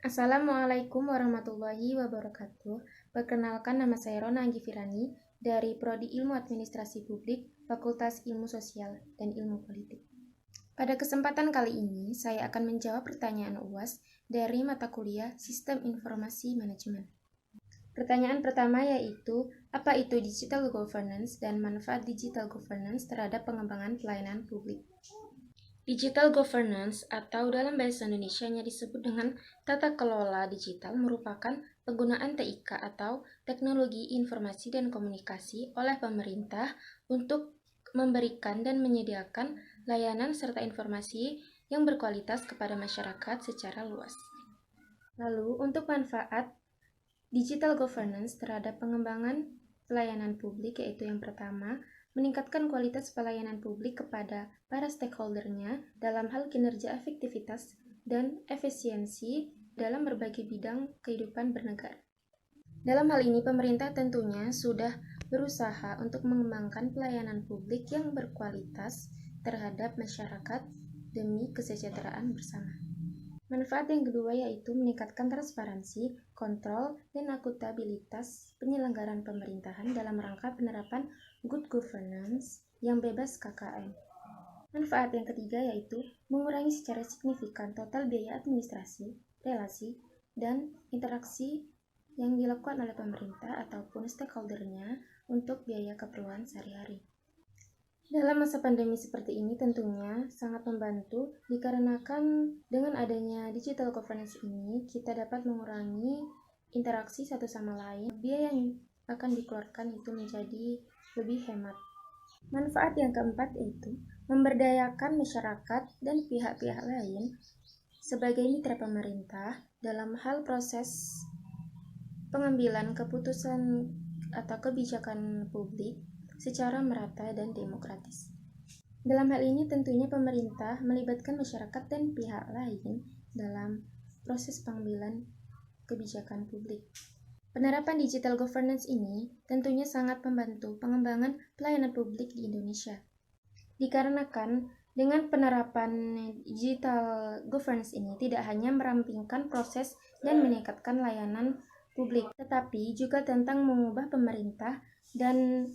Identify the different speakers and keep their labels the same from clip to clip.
Speaker 1: Assalamualaikum warahmatullahi wabarakatuh. Perkenalkan, nama saya Rona Anggi Firani dari Prodi Ilmu Administrasi Publik, Fakultas Ilmu Sosial dan Ilmu Politik. Pada kesempatan kali ini, saya akan menjawab pertanyaan UAS dari mata kuliah Sistem Informasi Manajemen. Pertanyaan pertama yaitu, apa itu digital governance dan manfaat digital governance terhadap pengembangan pelayanan publik? Digital governance atau dalam bahasa Indonesianya disebut dengan tata kelola digital merupakan penggunaan TIK atau teknologi informasi dan komunikasi oleh pemerintah untuk memberikan dan menyediakan layanan serta informasi yang berkualitas kepada masyarakat secara luas. Lalu, untuk manfaat digital governance terhadap pengembangan pelayanan publik yaitu yang pertama, meningkatkan kualitas pelayanan publik kepada para stakeholdernya dalam hal kinerja, efektivitas, dan efisiensi dalam berbagai bidang kehidupan bernegara. Dalam hal ini, pemerintah tentunya sudah berusaha untuk mengembangkan pelayanan publik yang berkualitas terhadap masyarakat demi kesejahteraan bersama. Manfaat yang kedua yaitu meningkatkan transparansi, kontrol, dan akuntabilitas penyelenggaraan pemerintahan dalam rangka penerapan good governance yang bebas KKN. Manfaat yang ketiga yaitu mengurangi secara signifikan total biaya administrasi, relasi, dan interaksi yang dilakukan oleh pemerintah ataupun stakeholdernya untuk biaya keperluan sehari-hari. Dalam masa pandemi seperti ini tentunya sangat membantu dikarenakan dengan adanya digital governance ini kita dapat mengurangi interaksi satu sama lain. Biaya yang akan dikeluarkan itu menjadi lebih hemat. Manfaat yang keempat yaitu memberdayakan masyarakat dan pihak-pihak lain sebagai mitra pemerintah dalam hal proses pengambilan keputusan atau kebijakan publik secara merata dan demokratis. Dalam hal ini tentunya pemerintah melibatkan masyarakat dan pihak lain dalam proses pengambilan kebijakan publik. Penerapan digital governance ini tentunya sangat membantu pengembangan pelayanan publik di Indonesia. Dikarenakan dengan penerapan digital governance ini tidak hanya merampingkan proses dan meningkatkan layanan publik, tetapi juga tentang mengubah pemerintah dan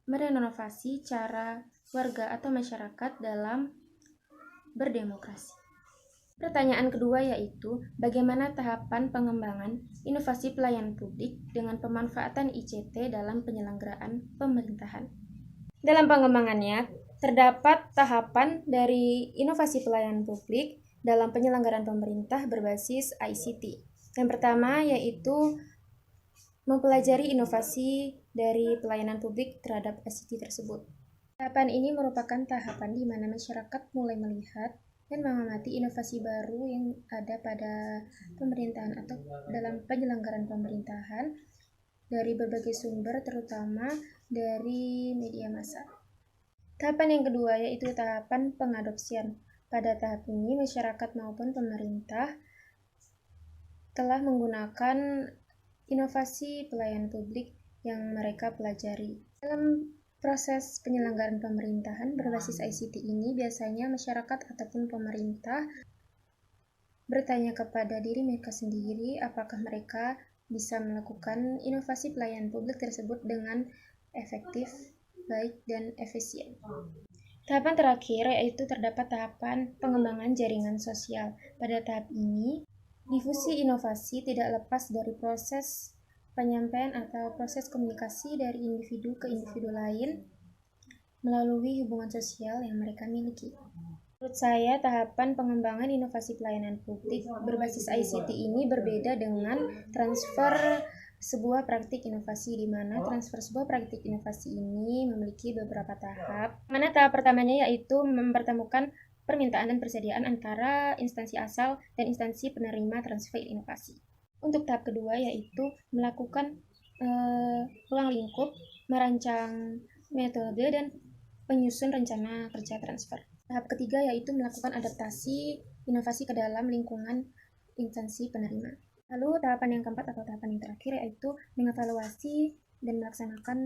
Speaker 1: merenovasi cara warga atau masyarakat dalam berdemokrasi. Pertanyaan kedua yaitu, bagaimana tahapan pengembangan inovasi pelayanan publik dengan pemanfaatan ICT dalam penyelenggaraan pemerintahan? Dalam pengembangannya, terdapat tahapan dari inovasi pelayanan publik dalam penyelenggaraan pemerintah berbasis ICT. Yang pertama yaitu mempelajari inovasi dari pelayanan publik terhadap ICT tersebut. Tahapan ini merupakan tahapan di mana masyarakat mulai melihat dan mengamati inovasi baru yang ada pada pemerintahan atau dalam penyelenggaraan pemerintahan dari berbagai sumber, terutama dari media massa. Tahapan yang kedua yaitu tahapan pengadopsian. Pada tahap ini, masyarakat maupun pemerintah telah menggunakan inovasi pelayanan publik yang mereka pelajari. Dalam proses penyelenggaraan pemerintahan berbasis ICT ini, biasanya masyarakat ataupun pemerintah bertanya kepada diri mereka sendiri apakah mereka bisa melakukan inovasi pelayanan publik tersebut dengan efektif, baik, dan efisien. Tahapan terakhir yaitu terdapat tahapan pengembangan jaringan sosial. Pada tahap ini, difusi inovasi tidak lepas dari proses penyampaian atau proses komunikasi dari individu ke individu lain melalui hubungan sosial yang mereka miliki. Menurut saya, tahapan pengembangan inovasi pelayanan publik berbasis ICT ini berbeda dengan transfer sebuah praktik inovasi, di mana transfer sebuah praktik inovasi ini memiliki beberapa tahap. Mana tahap pertamanya yaitu mempertemukan permintaan dan persediaan antara instansi asal dan instansi penerima transfer inovasi. Untuk tahap kedua yaitu melakukan ruang lingkup, merancang metode, dan penyusun rencana kerja transfer. Tahap ketiga yaitu melakukan adaptasi inovasi ke dalam lingkungan instansi penerima. Lalu tahapan yang keempat atau tahapan yang terakhir yaitu mengevaluasi dan melaksanakan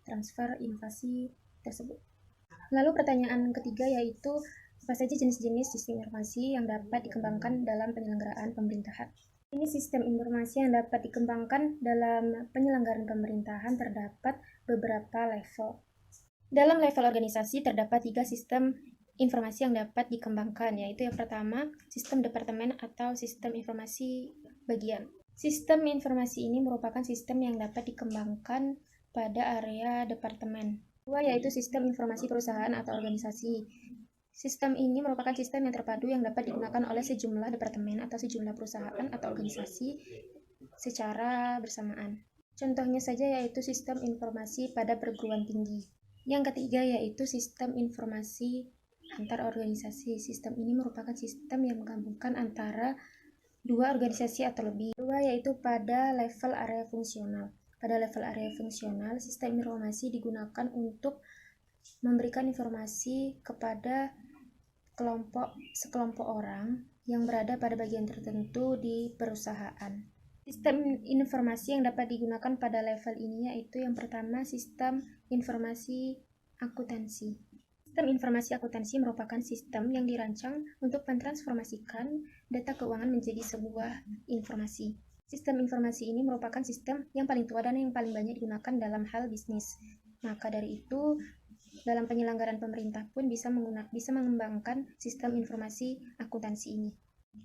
Speaker 1: transfer inovasi tersebut. Lalu pertanyaan ketiga yaitu, apa saja jenis-jenis sistem informasi yang dapat dikembangkan dalam penyelenggaraan pemerintahan? Ini sistem informasi yang dapat dikembangkan dalam penyelenggaraan pemerintahan terdapat beberapa level. Dalam level organisasi terdapat 3 sistem informasi yang dapat dikembangkan, yaitu yang pertama, sistem departemen atau sistem informasi bagian. Sistem informasi ini merupakan sistem yang dapat dikembangkan pada area departemen. Kedua, yaitu sistem informasi perusahaan atau organisasi. Sistem ini merupakan sistem yang terpadu yang dapat digunakan oleh sejumlah departemen atau sejumlah perusahaan atau organisasi secara bersamaan. Contohnya saja yaitu sistem informasi pada perguruan tinggi. Yang ketiga yaitu sistem informasi antar organisasi. Sistem ini merupakan sistem yang menggabungkan antara dua organisasi atau lebih. Kedua yaitu pada level area fungsional. Pada level area fungsional, sistem informasi digunakan untuk memberikan informasi kepada sekelompok orang yang berada pada bagian tertentu di perusahaan. Sistem informasi yang dapat digunakan pada level ini yaitu yang pertama, sistem informasi akuntansi. Sistem informasi akuntansi merupakan sistem yang dirancang untuk mentransformasikan data keuangan menjadi sebuah informasi. Sistem informasi ini merupakan sistem yang paling tua dan yang paling banyak digunakan dalam hal bisnis. Maka dari itu, dalam penyelenggaraan pemerintah pun bisa mengembangkan sistem informasi akuntansi ini.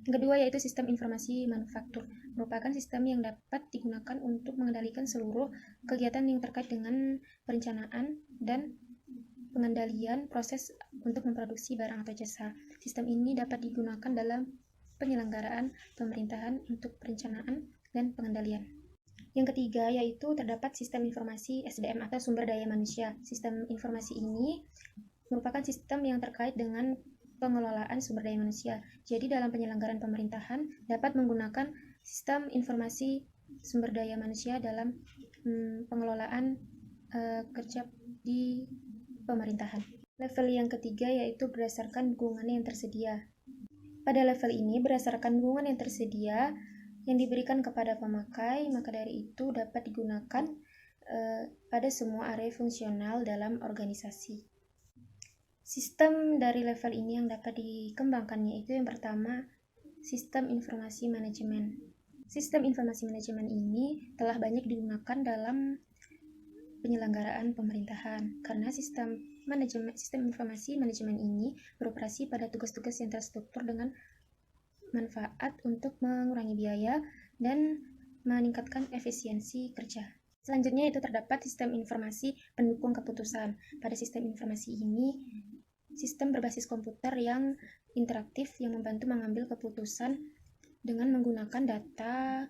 Speaker 1: Yang kedua yaitu sistem informasi manufaktur, merupakan sistem yang dapat digunakan untuk mengendalikan seluruh kegiatan yang terkait dengan perencanaan dan pengendalian proses untuk memproduksi barang atau jasa. Sistem ini dapat digunakan dalam penyelenggaraan pemerintahan untuk perencanaan dan pengendalian. Yang ketiga yaitu terdapat sistem informasi SDM atau sumber daya manusia. Sistem informasi ini merupakan sistem yang terkait dengan pengelolaan sumber daya manusia. Jadi dalam penyelenggaraan pemerintahan dapat menggunakan sistem informasi sumber daya manusia dalam pengelolaan kerja di pemerintahan. Level yang ketiga yaitu berdasarkan dukungan yang tersedia. Pada level ini berdasarkan dukungan yang tersedia yang diberikan kepada pemakai, maka dari itu dapat digunakan pada semua area fungsional dalam organisasi. Sistem dari level ini yang dapat dikembangkan yaitu yang pertama, sistem informasi manajemen. Sistem informasi manajemen ini telah banyak digunakan dalam penyelenggaraan pemerintahan karena sistem informasi manajemen ini beroperasi pada tugas-tugas yang terstruktur dengan manfaat untuk mengurangi biaya dan meningkatkan efisiensi kerja. Selanjutnya itu terdapat sistem informasi pendukung keputusan. Pada sistem informasi ini, sistem berbasis komputer yang interaktif yang membantu mengambil keputusan dengan menggunakan data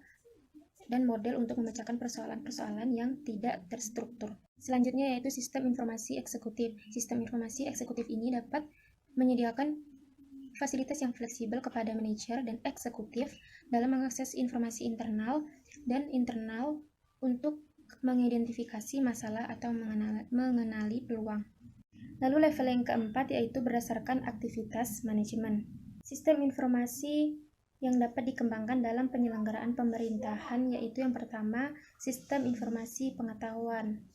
Speaker 1: dan model untuk memecahkan persoalan-persoalan yang tidak terstruktur. Selanjutnya yaitu sistem informasi eksekutif. Sistem informasi eksekutif ini dapat menyediakan fasilitas yang fleksibel kepada manajer dan eksekutif dalam mengakses informasi internal dan internal untuk mengidentifikasi masalah atau mengenali peluang. Lalu level yang keempat yaitu berdasarkan aktivitas manajemen. Sistem informasi yang dapat dikembangkan dalam penyelenggaraan pemerintahan yaitu yang pertama, sistem informasi pengetahuan.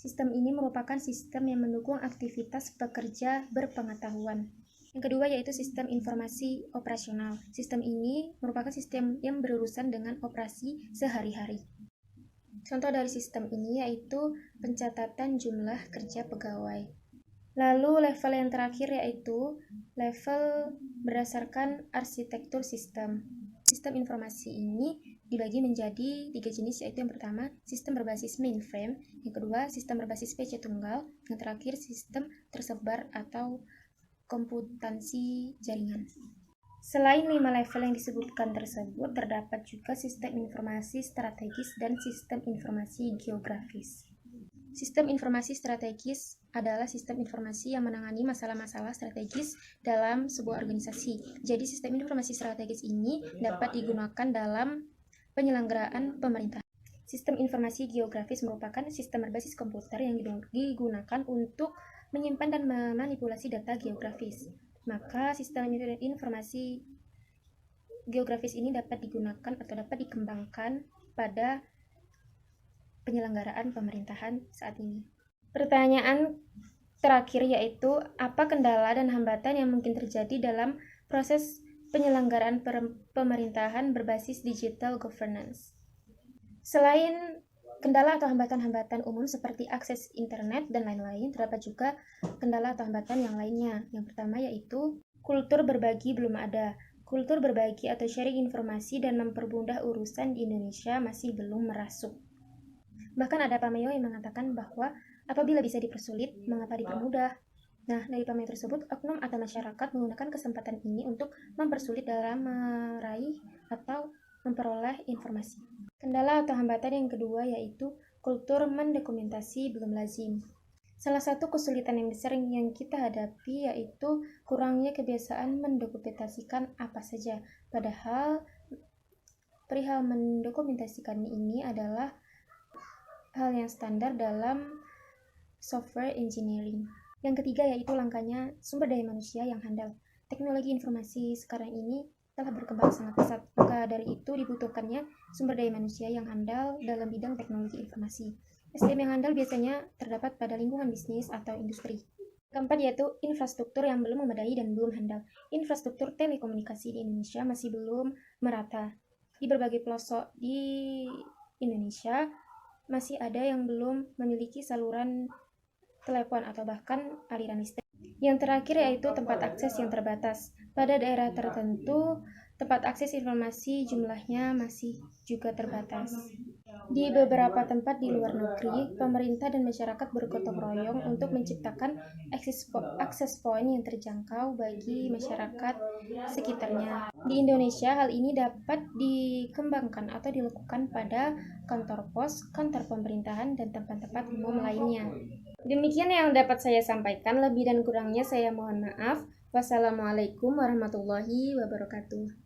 Speaker 1: Sistem ini merupakan sistem yang mendukung aktivitas pekerja berpengetahuan. Yang kedua yaitu sistem informasi operasional. Sistem ini merupakan sistem yang berurusan dengan operasi sehari-hari. Contoh dari sistem ini yaitu pencatatan jumlah kerja pegawai. Lalu level yang terakhir yaitu level berdasarkan arsitektur sistem. Sistem informasi ini dibagi menjadi 3 jenis yaitu yang pertama sistem berbasis mainframe, yang kedua sistem berbasis PC tunggal, yang terakhir sistem tersebar atau komputansi jaringan. Selain 5 level yang disebutkan tersebut, terdapat juga sistem informasi strategis dan sistem informasi geografis. Sistem informasi strategis adalah sistem informasi yang menangani masalah-masalah strategis dalam sebuah organisasi. Jadi sistem informasi strategis ini dapat digunakan dalam penyelenggaraan pemerintahan. Sistem informasi geografis merupakan sistem berbasis komputer yang digunakan untuk menyimpan dan memanipulasi data geografis. Maka sistem informasi geografis ini dapat digunakan atau dapat dikembangkan pada penyelenggaraan pemerintahan saat ini. Pertanyaan terakhir yaitu apa kendala dan hambatan yang mungkin terjadi dalam proses penyelenggaraan pemerintahan berbasis digital governance. Selain kendala atau hambatan-hambatan umum seperti akses internet dan lain-lain, terdapat juga kendala atau hambatan yang lainnya. Yang pertama yaitu kultur berbagi belum ada. Kultur berbagi atau sharing informasi dan mempermudah urusan di Indonesia masih belum merasuk. Bahkan ada pameo yang mengatakan bahwa apabila bisa dipersulit, mengapa dipermudah? Nah, dari pameo tersebut, oknum atau masyarakat menggunakan kesempatan ini untuk mempersulit dalam meraih atau memperoleh informasi. Kendala atau hambatan yang kedua yaitu kultur mendokumentasi belum lazim. Salah satu kesulitan yang sering yang kita hadapi yaitu kurangnya kebiasaan mendokumentasikan apa saja. Padahal perihal mendokumentasikan ini adalah hal yang standar dalam software engineering. Yang ketiga yaitu langkahnya sumber daya manusia yang handal. Teknologi informasi sekarang ini telah berkembang sangat pesat, maka dari itu dibutuhkannya sumber daya manusia yang handal dalam bidang teknologi informasi. SDM yang handal biasanya terdapat pada lingkungan bisnis atau industri. Keempat yaitu infrastruktur yang belum memadai dan belum handal. Infrastruktur telekomunikasi di Indonesia masih belum merata. Di berbagai pelosok di Indonesia masih ada yang belum memiliki saluran telepon atau bahkan aliran listrik. Yang terakhir yaitu tempat akses yang terbatas. Pada daerah tertentu, tempat akses informasi jumlahnya masih juga terbatas. Di beberapa tempat di luar negeri, pemerintah dan masyarakat bergotong royong untuk menciptakan akses point yang terjangkau bagi masyarakat sekitarnya. Di Indonesia, hal ini dapat dikembangkan atau dilakukan pada kantor pos, kantor pemerintahan, dan tempat-tempat umum lainnya. Demikian yang dapat saya sampaikan, lebih dan kurangnya saya mohon maaf. Wassalamualaikum warahmatullahi wabarakatuh.